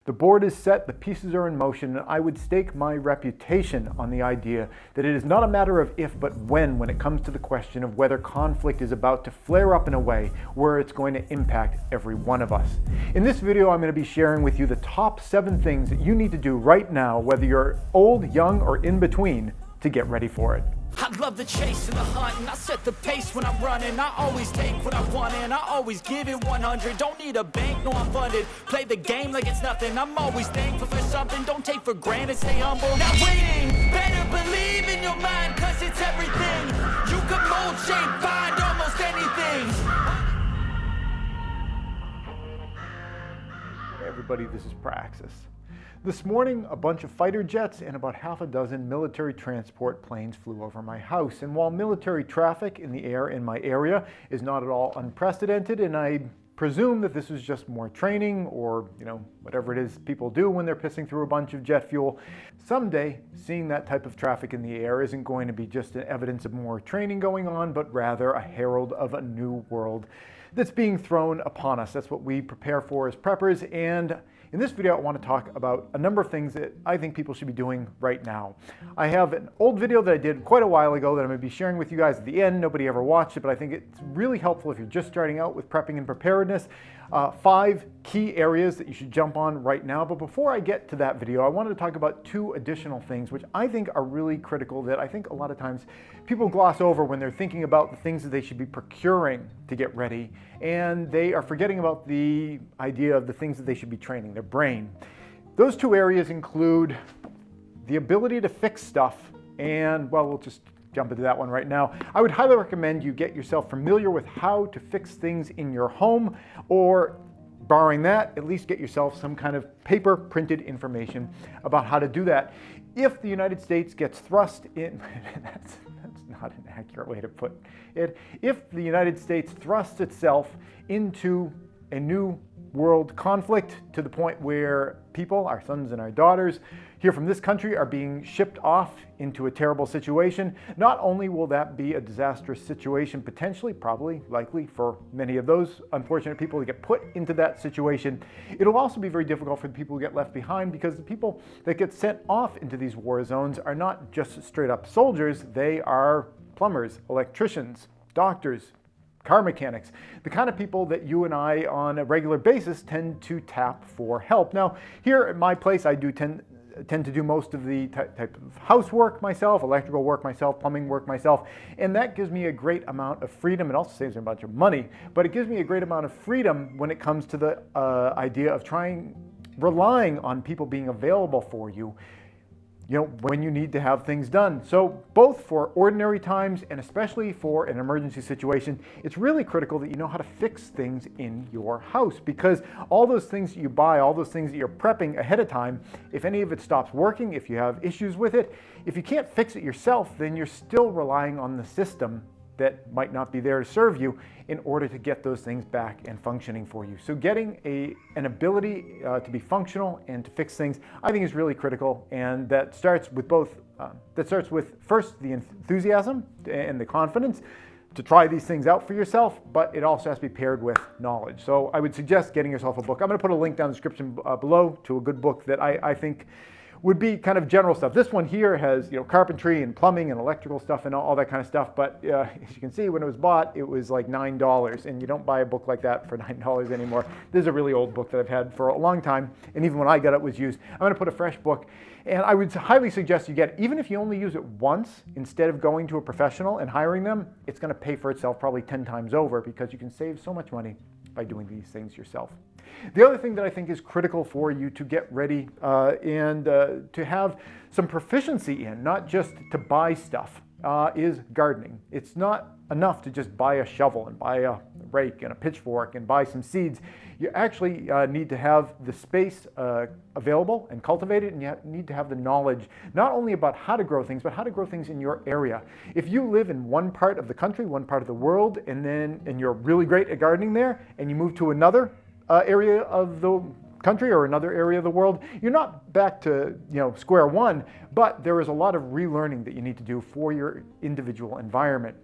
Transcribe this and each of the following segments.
The board is set, the pieces are in motion, and I would stake my reputation on the idea that it is not a matter of if but when it comes to the question of whether conflict is about to flare up in a way where it's going to impact every one of us. In this video, I'm going to be sharing with you the top 7 things that you need to do right now, whether you're old, young, or in between, to get ready for it. I love the chase and the hunt, and I set the pace when I'm running. I always take what I want and I always give it 100. Don't need a bank, no I'm funded. Play the game like it's nothing. I'm always thankful for something. Don't take for granted, stay humble. Now waiting, better believe in your mind, cause it's everything. You can mold, shape, find almost anything. Hey everybody, this is Praxis. This morning, a bunch of fighter jets and about half a dozen military transport planes flew over my house. And while military traffic in the air in my area is not at all unprecedented, and I presume that this is just more training or, whatever it is people do when they're pissing through a bunch of jet fuel, someday seeing that type of traffic in the air isn't going to be just an evidence of more training going on, but rather a herald of a new world that's being thrown upon us. That's what we prepare for as preppers, and in this video, I want to talk about a number of things that I think people should be doing right now. I have an old video that I did quite a while ago that I'm going to be sharing with you guys at the end. Nobody ever watched it, but I think it's really helpful if you're just starting out with prepping and preparedness. 5 key areas that you should jump on right now. But before I get to that video, I wanted to talk about 2 additional things which I think are really critical that I think a lot of times people gloss over when they're thinking about the things that they should be procuring to get ready, and they are forgetting about the idea of the things that they should be training, their brain. Those 2 areas include the ability to fix stuff, and well, we'll just jump into that one right now. I would highly recommend you get yourself familiar with how to fix things in your home, or barring that, at least get yourself some kind of paper printed information about how to do that. If the United States gets thrust in, that's not an accurate way to put it. If the United States thrusts itself into a new world conflict to the point where people, our sons and our daughters here from this country, are being shipped off into a terrible situation, not only will that be a disastrous situation potentially, probably, likely for many of those unfortunate people to get put into that situation, it'll also be very difficult for the people who get left behind, because the people that get sent off into these war zones are not just straight up soldiers, they are plumbers, electricians, doctors, car mechanics, the kind of people that you and I on a regular basis tend to tap for help. Now, here at my place, I do tend to do most of the type of housework myself, electrical work myself, plumbing work myself, and that gives me a great amount of freedom. It also saves me a bunch of money, but it gives me a great amount of freedom when it comes to the idea of relying on people being available for you, when you need to have things done. So both for ordinary times and especially for an emergency situation, it's really critical that you know how to fix things in your house, because all those things that you buy, all those things that you're prepping ahead of time, if any of it stops working, if you have issues with it, if you can't fix it yourself, then you're still relying on the system that might not be there to serve you in order to get those things back and functioning for you. So getting an ability to be functional and to fix things, I think, is really critical, and that starts with first the enthusiasm and the confidence to try these things out for yourself, but it also has to be paired with knowledge. So I would suggest getting yourself a book. I'm going to put a link down in the description below to a good book that I think would be kind of general stuff. This one here has carpentry and plumbing and electrical stuff and all that kind of stuff, but as you can see, when it was bought, it was like $9, and you don't buy a book like that for $9 anymore. This is a really old book that I've had for a long time, and even when I got it was used. I'm going to put a fresh book, and I would highly suggest you get it. Even if you only use it once instead of going to a professional and hiring them, it's going to pay for itself probably 10 times over, because you can save so much money by doing these things yourself. The other thing that I think is critical for you to get ready and to have some proficiency in, not just to buy stuff, is gardening. It's not enough to just buy a shovel and buy a rake and a pitchfork and buy some seeds. You actually need to have the space available and cultivated, and you need to have the knowledge not only about how to grow things, but how to grow things in your area. If you live in one part of the country, one part of the world, and you're really great at gardening there, and you move to another area of the country or another area of the world, you're not back to square one, but there is a lot of relearning that you need to do for your individual environment.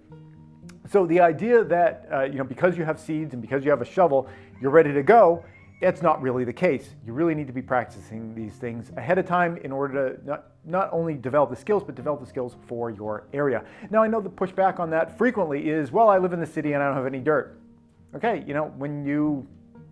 So the idea that because you have seeds and because you have a shovel, you're ready to go, It's not really the case. You really need to be practicing these things ahead of time in order to not only develop the skills, but develop the skills for your area. Now, I know the pushback on that frequently is, well, I live in the city and I don't have any dirt. Okay, when you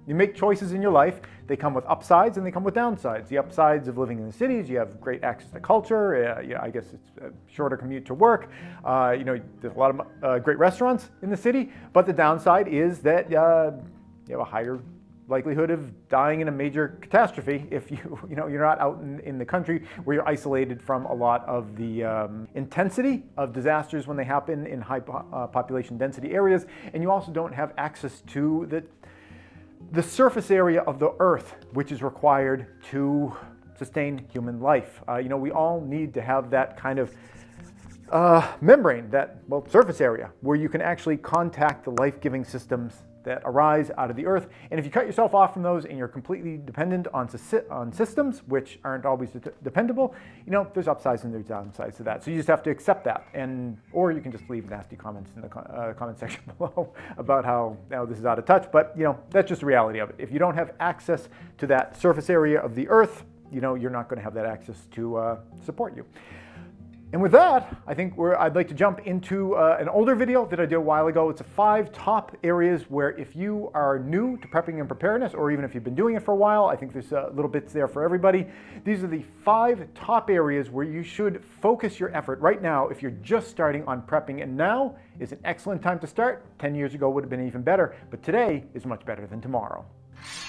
make choices in your life, they come with upsides and they come with downsides. The upsides of living in the cities, you have great access to culture. I guess it's a shorter commute to work. There's a lot of great restaurants in the city, but the downside is that you have a higher likelihood of dying in a major catastrophe if you're not out in the country where you're isolated from a lot of the intensity of disasters when they happen in high population density areas, and you also don't have access to the surface area of the earth, which is required to sustain human life. We all need to have that kind of membrane, surface area, where you can actually contact the life-giving systems that arise out of the earth. And if you cut yourself off from those and you're completely dependent on systems which aren't always dependable, there's upsides and there's downsides to that. So you just have to accept that, or you can just leave nasty comments in the comment section below about how this is out of touch. But that's just the reality of it. If you don't have access to that surface area of the earth, you're not going to have that access to support you. And with that, I think I'd like to jump into an older video that I did a while ago. It's 5 top areas where if you are new to prepping and preparedness, or even if you've been doing it for a while, I think there's little bits there for everybody. These are the 5 top areas where you should focus your effort right now if you're just starting on prepping. And now is an excellent time to start. 10 years ago would have been even better, but today is much better than tomorrow.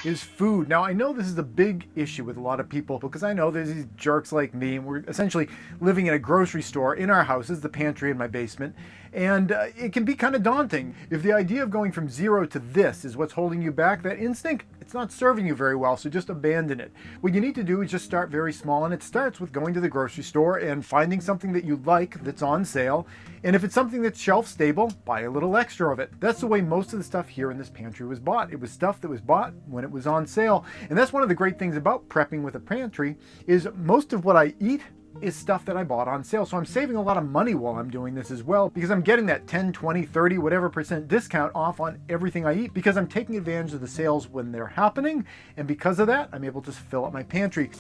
Is food. Now, I know this is a big issue with a lot of people because I know there's these jerks like me, and we're essentially living in a grocery store in our houses, the pantry in my basement, and it can be kind of daunting. If the idea of going from 0 to this is what's holding you back, that instinct, it's not serving you very well, so just abandon it. What you need to do is just start very small, and it starts with going to the grocery store and finding something that you like that's on sale, and if it's something that's shelf stable, buy a little extra of it. That's the way most of the stuff here in this pantry was bought. It was stuff that was bought when it was on sale, and that's one of the great things about prepping with a pantry is most of what I eat is stuff that I bought on sale. So I'm saving a lot of money while I'm doing this as well, because I'm getting that 10, 20, 30, whatever % discount off on everything I eat, because I'm taking advantage of the sales when they're happening. And because of that, I'm able to fill up my pantry.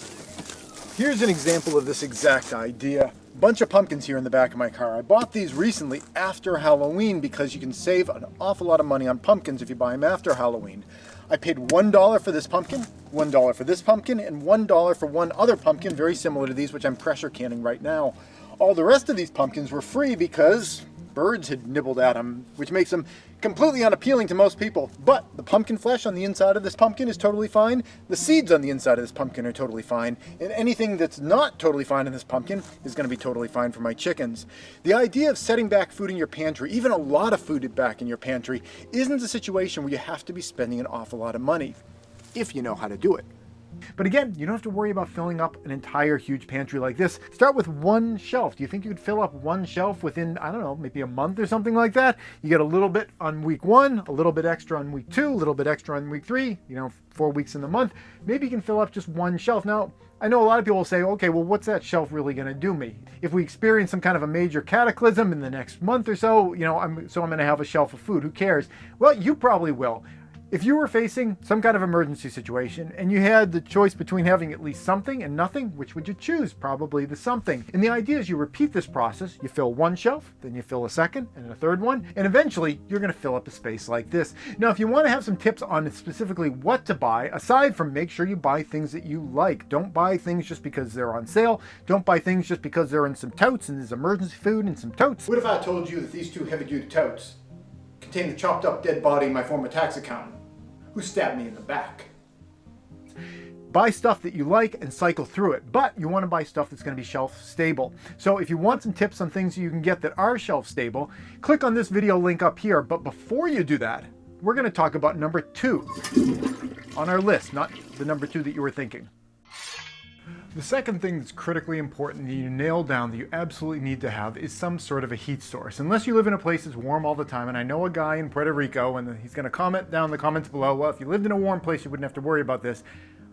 Here's an example of this exact idea. A bunch of pumpkins here in the back of my car. I bought these recently after Halloween because you can save an awful lot of money on pumpkins if you buy them after Halloween. I paid $1 for this pumpkin, $1 for this pumpkin, and $1 for one other pumpkin very similar to these, which I'm pressure canning right now. All the rest of these pumpkins were free because birds had nibbled at them, which makes them completely unappealing to most people. But the pumpkin flesh on the inside of this pumpkin is totally fine. The seeds on the inside of this pumpkin are totally fine. And anything that's not totally fine in this pumpkin is going to be totally fine for my chickens. The idea of setting back food in your pantry, even a lot of food back in your pantry, isn't a situation where you have to be spending an awful lot of money, if you know how to do it. But again, you don't have to worry about filling up an entire huge pantry like this. Start with one shelf. Do you think you could fill up one shelf within, I don't know, maybe a month or something like that? You get a little bit on week 1, a little bit extra on week 2, a little bit extra on week 3, 4 weeks in the month. Maybe you can fill up just one shelf. Now, I know a lot of people will say, okay, well, what's that shelf really going to do me? If we experience some kind of a major cataclysm in the next month or so, I'm going to have a shelf of food. Who cares? Well, you probably will. If you were facing some kind of emergency situation and you had the choice between having at least something and nothing, which would you choose? Probably the something. And the idea is you repeat this process. You fill one shelf, then you fill a second and a third one, and eventually you're going to fill up a space like this. Now, if you want to have some tips on specifically what to buy, aside from make sure you buy things that you like. Don't buy things just because they're on sale. Don't buy things just because they're in some totes and there's emergency food in some totes. What if I told you that these 2 heavy-duty totes contain the chopped up dead body of my former tax accountant who stabbed me in the back? Buy stuff that you like and cycle through it, but you want to buy stuff that's going to be shelf stable. So if you want some tips on things you can get that are shelf stable, click on this video link up here. But before you do that, we're going to talk about number 2 on our list, not the number 2 that you were thinking. The second thing that's critically important that you nail down that you absolutely need to have is some sort of a heat source. Unless you live in a place that's warm all the time, and I know a guy in Puerto Rico, and he's going to comment down in the comments below, well, if you lived in a warm place, you wouldn't have to worry about this.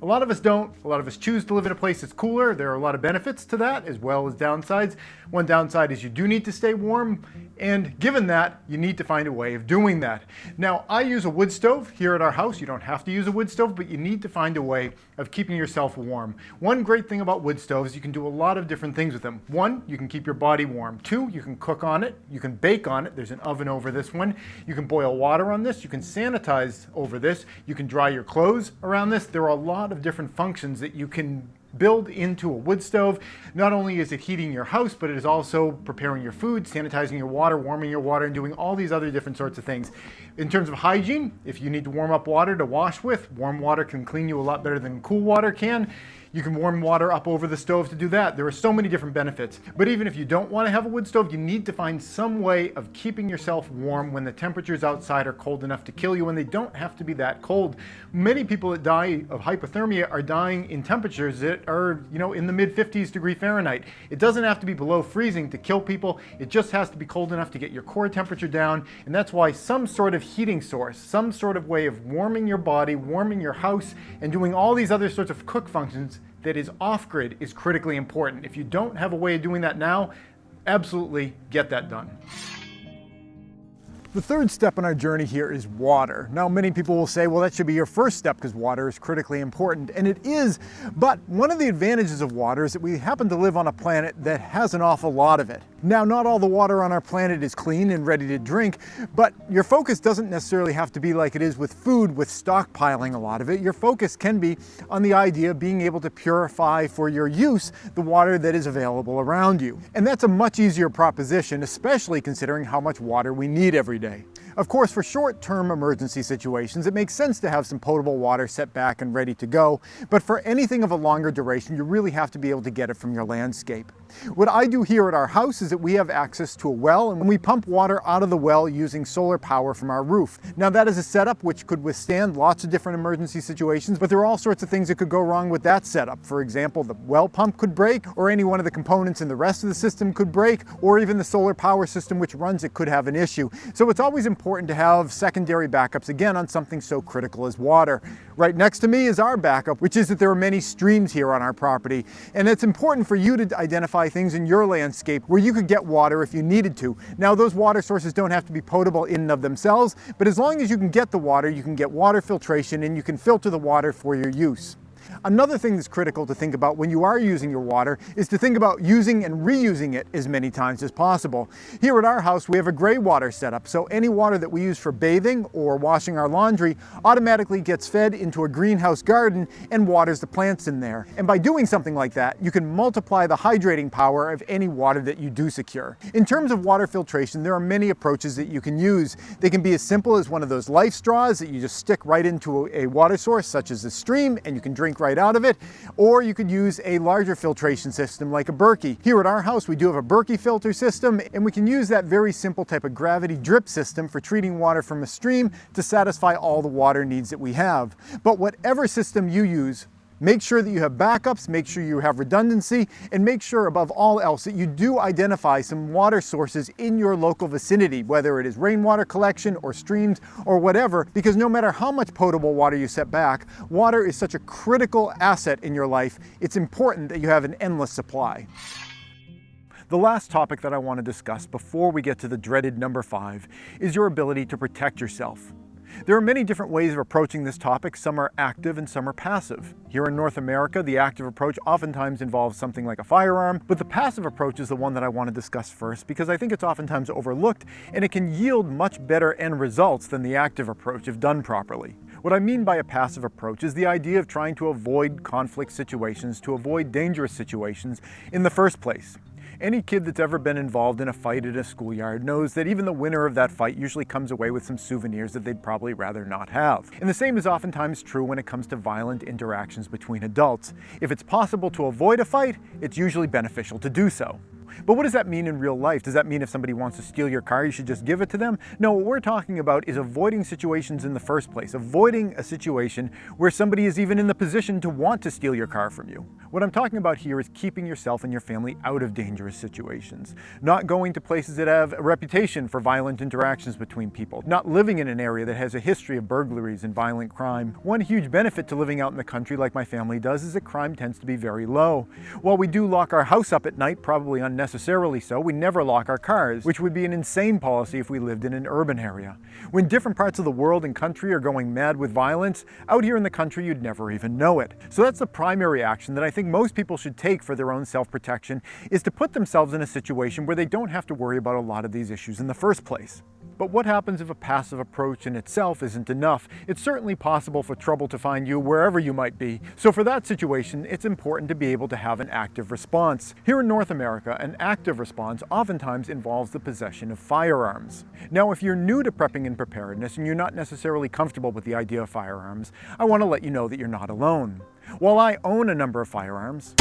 A lot of us don't. A lot of us choose to live in a place that's cooler. There are a lot of benefits to that as well as downsides. One downside is you do need to stay warm, and given that, you need to find a way of doing that. Now, I use a wood stove here at our house. You don't have to use a wood stove, but you need to find a way of keeping yourself warm. One great thing about wood stoves, you can do a lot of different things with them. One, you can keep your body warm. Two, you can cook on it. You can bake on it. There's an oven over this one. You can boil water on this. You can sanitize over this. You can dry your clothes around this. There are a lot of different functions that you can build into a wood stove. Not only is it heating your house, but it is also preparing your food, sanitizing your water, warming your water, and doing all these other different sorts of things. In terms of hygiene, if you need to warm up water to wash with, warm water can clean you a lot better than cool water can. You can warm water up over the stove to do that. There are so many different benefits. But even if you don't want to have a wood stove, you need to find some way of keeping yourself warm when the temperatures outside are cold enough to kill you, and they don't have to be that cold. Many people that die of hypothermia are dying in temperatures that are, in the mid-50s degree Fahrenheit. It doesn't have to be below freezing to kill people. It just has to be cold enough to get your core temperature down, and that's why some sort of heating source, some sort of way of warming your body, warming your house, and doing all these other sorts of cook functions that is off-grid is critically important. If you don't have a way of doing that now, absolutely get that done. The third step on our journey here is water. Now, many people will say, well, that should be your first step because water is critically important, and it is, but one of the advantages of water is that we happen to live on a planet that has an awful lot of it. Now, not all the water on our planet is clean and ready to drink, but your focus doesn't necessarily have to be like it is with food, with stockpiling a lot of it. Your focus can be on the idea of being able to purify for your use the water that is available around you. And that's a much easier proposition, especially considering how much water we need every day. Of course, for short-term emergency situations, it makes sense to have some potable water set back and ready to go, but for anything of a longer duration, you really have to be able to get it from your landscape. What I do here at our house is that we have access to a well, and we pump water out of the well using solar power from our roof. Now, that is a setup which could withstand lots of different emergency situations, but there are all sorts of things that could go wrong with that setup. For example, the well pump could break, or any one of the components in the rest of the system could break, or even the solar power system which runs it could have an issue. So it's always important to have secondary backups, again, on something so critical as water. Right next to me is our backup, which is that there are many streams here on our property, and it's important for you to identify things in your landscape where you could get water if you needed to. Now, those water sources don't have to be potable in and of themselves, but as long as you can get the water, you can get water filtration and you can filter the water for your use. Another thing that's critical to think about when you are using your water is to think about using and reusing it as many times as possible. Here at our house, we have a gray water setup, so any water that we use for bathing or washing our laundry automatically gets fed into a greenhouse garden and waters the plants in there. And by doing something like that, you can multiply the hydrating power of any water that you do secure. In terms of water filtration, there are many approaches that you can use. They can be as simple as one of those life straws that you just stick right into a water source, such as a stream, and you can drink right out of it, or you could use a larger filtration system like a Berkey. Here at our house, we do have a Berkey filter system, and we can use that very simple type of gravity drip system for treating water from a stream to satisfy all the water needs that we have. But whatever system you use, make sure that you have backups, make sure you have redundancy, and make sure above all else that you do identify some water sources in your local vicinity, whether it is rainwater collection or streams or whatever, because no matter how much potable water you set back, water is such a critical asset in your life, it's important that you have an endless supply. The last topic that I want to discuss before we get to the dreaded number 5 is your ability to protect yourself. There are many different ways of approaching this topic. Some are active and some are passive. Here in North America, the active approach oftentimes involves something like a firearm, but the passive approach is the one that I want to discuss first because I think it's oftentimes overlooked and it can yield much better end results than the active approach if done properly. What I mean by a passive approach is the idea of trying to avoid conflict situations, to avoid dangerous situations in the first place. Any kid that's ever been involved in a fight at a schoolyard knows that even the winner of that fight usually comes away with some souvenirs that they'd probably rather not have. And the same is oftentimes true when it comes to violent interactions between adults. If it's possible to avoid a fight, it's usually beneficial to do so. But what does that mean in real life? Does that mean if somebody wants to steal your car, you should just give it to them? No, what we're talking about is avoiding situations in the first place, avoiding a situation where somebody is even in the position to want to steal your car from you. What I'm talking about here is keeping yourself and your family out of dangerous situations, not going to places that have a reputation for violent interactions between people, not living in an area that has a history of burglaries and violent crime. One huge benefit to living out in the country like my family does is that crime tends to be very low. While we do lock our house up at night, probably unnecessarily so, we never lock our cars, which would be an insane policy if we lived in an urban area. When different parts of the world and country are going mad with violence, out here in the country you'd never even know it. So that's the primary action that I think most people should take for their own self-protection, is to put themselves in a situation where they don't have to worry about a lot of these issues in the first place. But what happens if a passive approach in itself isn't enough? It's certainly possible for trouble to find you wherever you might be. So for that situation, it's important to be able to have an active response. Here in North America, an active response oftentimes involves the possession of firearms. Now, if you're new to prepping and preparedness and you're not necessarily comfortable with the idea of firearms, I want to let you know that you're not alone. While I own a number of firearms,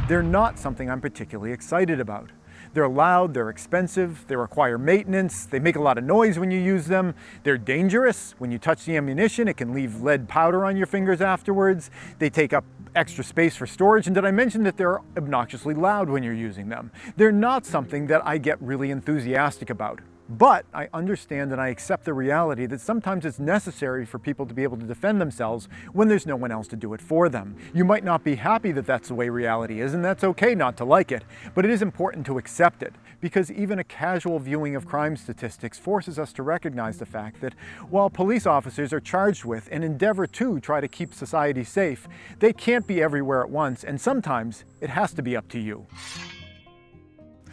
they're not something I'm particularly excited about. They're loud, they're expensive, they require maintenance, they make a lot of noise when you use them, they're dangerous. When you touch the ammunition, it can leave lead powder on your fingers afterwards. They take up extra space for storage, and did I mention that they're obnoxiously loud when you're using them? They're not something that I get really enthusiastic about. But I understand and I accept the reality that sometimes it's necessary for people to be able to defend themselves when there's no one else to do it for them. You might not be happy that that's the way reality is, and that's okay not to like it, but it is important to accept it, because even a casual viewing of crime statistics forces us to recognize the fact that while police officers are charged with and endeavor to try to keep society safe, they can't be everywhere at once, and sometimes it has to be up to you.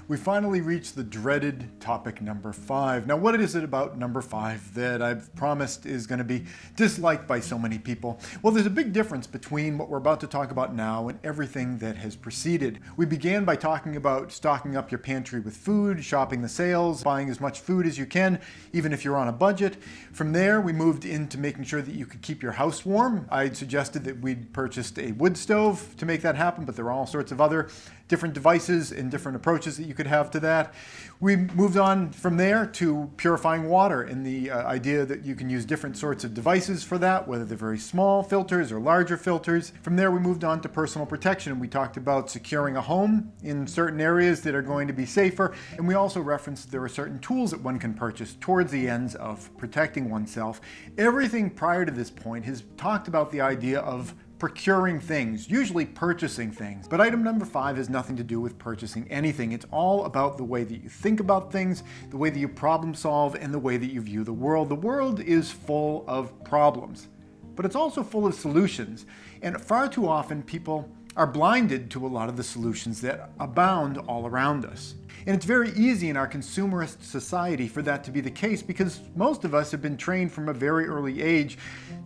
We finally reached the dreaded topic number 5. Now, what is it about number 5 that I've promised is going to be disliked by so many people? Well, there's a big difference between what we're about to talk about now and everything that has preceded. We began by talking about stocking up your pantry with food, shopping the sales, buying as much food as you can, even if you're on a budget. From there, we moved into making sure that you could keep your house warm. I suggested that we'd purchased a wood stove to make that happen, but there are all sorts of other different devices and different approaches that you could have to that. We moved on from there to purifying water and the idea that you can use different sorts of devices for that, whether they're very small filters or larger filters. From there, we moved on to personal protection. We talked about securing a home in certain areas that are going to be safer. And we also referenced there are certain tools that one can purchase towards the ends of protecting oneself. Everything prior to this point has talked about the idea of procuring things, usually purchasing things. But item number 5 has nothing to do with purchasing anything. It's all about the way that you think about things, the way that you problem solve, and the way that you view the world. The world is full of problems, but it's also full of solutions. And far too often people are blinded to a lot of the solutions that abound all around us. And it's very easy in our consumerist society for that to be the case, because most of us have been trained from a very early age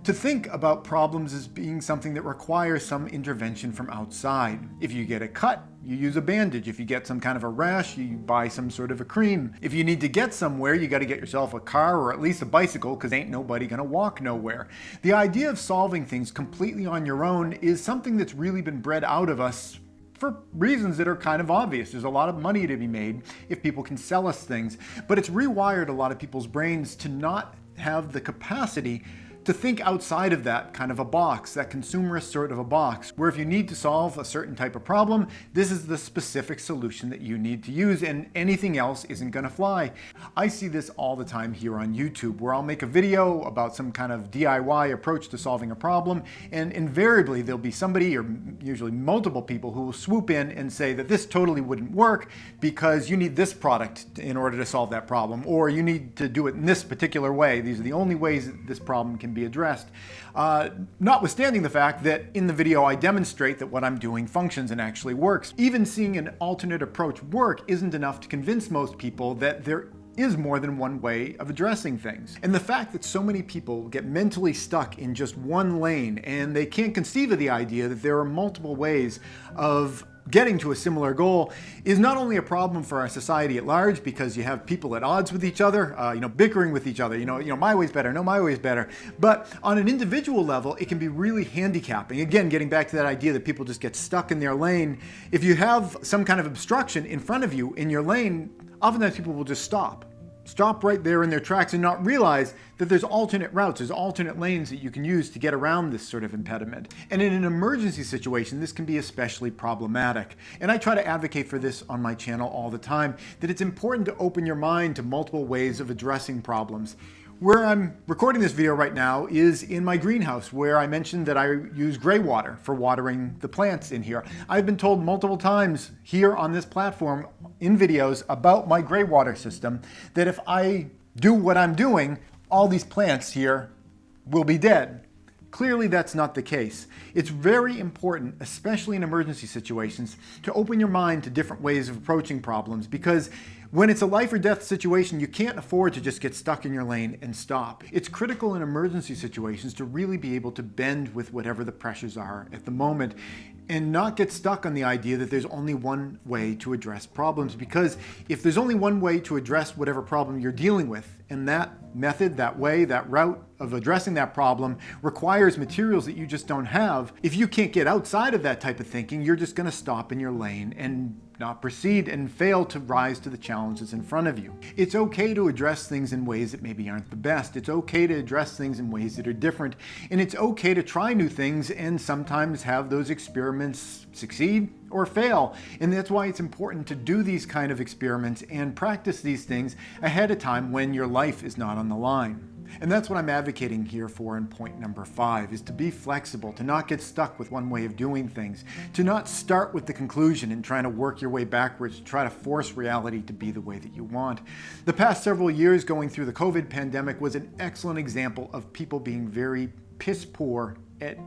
to think about problems as being something that requires some intervention from outside. If you get a cut, you use a bandage. If you get some kind of a rash, you buy some sort of a cream. If you need to get somewhere, you got to get yourself a car or at least a bicycle, because ain't nobody gonna walk nowhere. The idea of solving things completely on your own is something that's really been bred out of us for reasons that are kind of obvious. There's a lot of money to be made if people can sell us things, but it's rewired a lot of people's brains to not have the capacity to think outside of that kind of a box, that consumerist sort of a box, where if you need to solve a certain type of problem, this is the specific solution that you need to use, and anything else isn't gonna fly. I see this all the time here on YouTube, where I'll make a video about some kind of DIY approach to solving a problem, and invariably there'll be somebody, or usually multiple people, who will swoop in and say that this totally wouldn't work because you need this product in order to solve that problem, or you need to do it in this particular way. These are the only ways that this problem can be addressed. Notwithstanding the fact that in the video I demonstrate that what I'm doing functions and actually works. Even seeing an alternate approach work isn't enough to convince most people that there is more than one way of addressing things. And the fact that so many people get mentally stuck in just one lane and they can't conceive of the idea that there are multiple ways of getting to a similar goal is not only a problem for our society at large because you have people at odds with each other, bickering with each other, my way's better, no, my way's better. But on an individual level, it can be really handicapping. Again, getting back to that idea that people just get stuck in their lane. If you have some kind of obstruction in front of you in your lane, oftentimes people will just stop right there in their tracks and not realize that there's alternate routes, there's alternate lanes that you can use to get around this sort of impediment. And in an emergency situation, this can be especially problematic. And I try to advocate for this on my channel all the time, that it's important to open your mind to multiple ways of addressing problems. Where I'm recording this video right now is in my greenhouse, where I mentioned that I use gray water for watering the plants in here. I've been told multiple times here on this platform in videos about my gray water system that if I do what I'm doing, all these plants here will be dead. Clearly that's not the case. It's very important, especially in emergency situations, to open your mind to different ways of approaching problems, because when it's a life or death situation, you can't afford to just get stuck in your lane and stop. It's critical in emergency situations to really be able to bend with whatever the pressures are at the moment and not get stuck on the idea that there's only one way to address problems, because if there's only one way to address whatever problem you're dealing with, and that method, that way, that route of addressing that problem requires materials that you just don't have, if you can't get outside of that type of thinking, you're just going to stop in your lane and not proceed and fail to rise to the challenges in front of you. It's okay to address things in ways that maybe aren't the best. It's okay to address things in ways that are different. And it's okay to try new things and sometimes have those experiments succeed or fail. And that's why it's important to do these kind of experiments and practice these things ahead of time when your life is not on the line. And that's what I'm advocating here for in point number 5, is to be flexible, to not get stuck with one way of doing things, to not start with the conclusion and trying to work your way backwards, to try to force reality to be the way that you want. The past several years going through the COVID pandemic was an excellent example of people being very piss poor at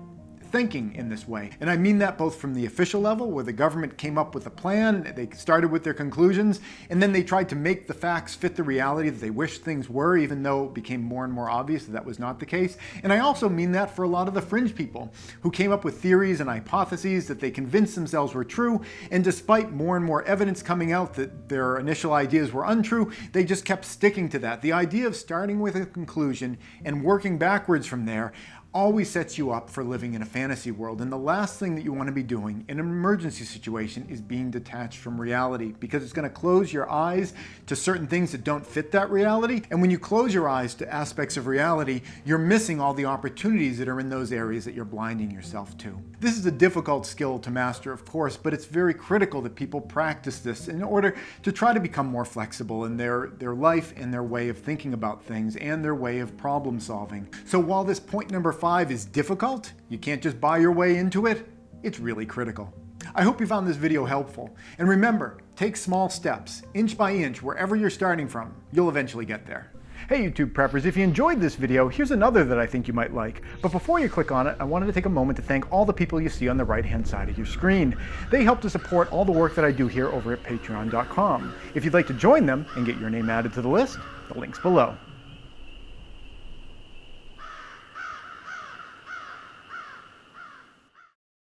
thinking in this way. And I mean that both from the official level, where the government came up with a plan, they started with their conclusions, and then they tried to make the facts fit the reality that they wished things were, even though it became more and more obvious that that was not the case. And I also mean that for a lot of the fringe people who came up with theories and hypotheses that they convinced themselves were true, and despite more and more evidence coming out that their initial ideas were untrue, they just kept sticking to that. The idea of starting with a conclusion and working backwards from there always sets you up for living in a fantasy world. And the last thing that you want to be doing in an emergency situation is being detached from reality, because it's going to close your eyes to certain things that don't fit that reality. And when you close your eyes to aspects of reality, you're missing all the opportunities that are in those areas that you're blinding yourself to. This is a difficult skill to master, of course, but it's very critical that people practice this in order to try to become more flexible in their life and their way of thinking about things and their way of problem solving. So while this point number 5 is difficult, you can't just buy your way into it, it's really critical. I hope you found this video helpful. And remember, take small steps, inch by inch, wherever you're starting from. You'll eventually get there. Hey YouTube preppers, if you enjoyed this video, here's another that I think you might like. But before you click on it, I wanted to take a moment to thank all the people you see on the right-hand side of your screen. They help to support all the work that I do here over at patreon.com. If you'd like to join them and get your name added to the list, the link's below.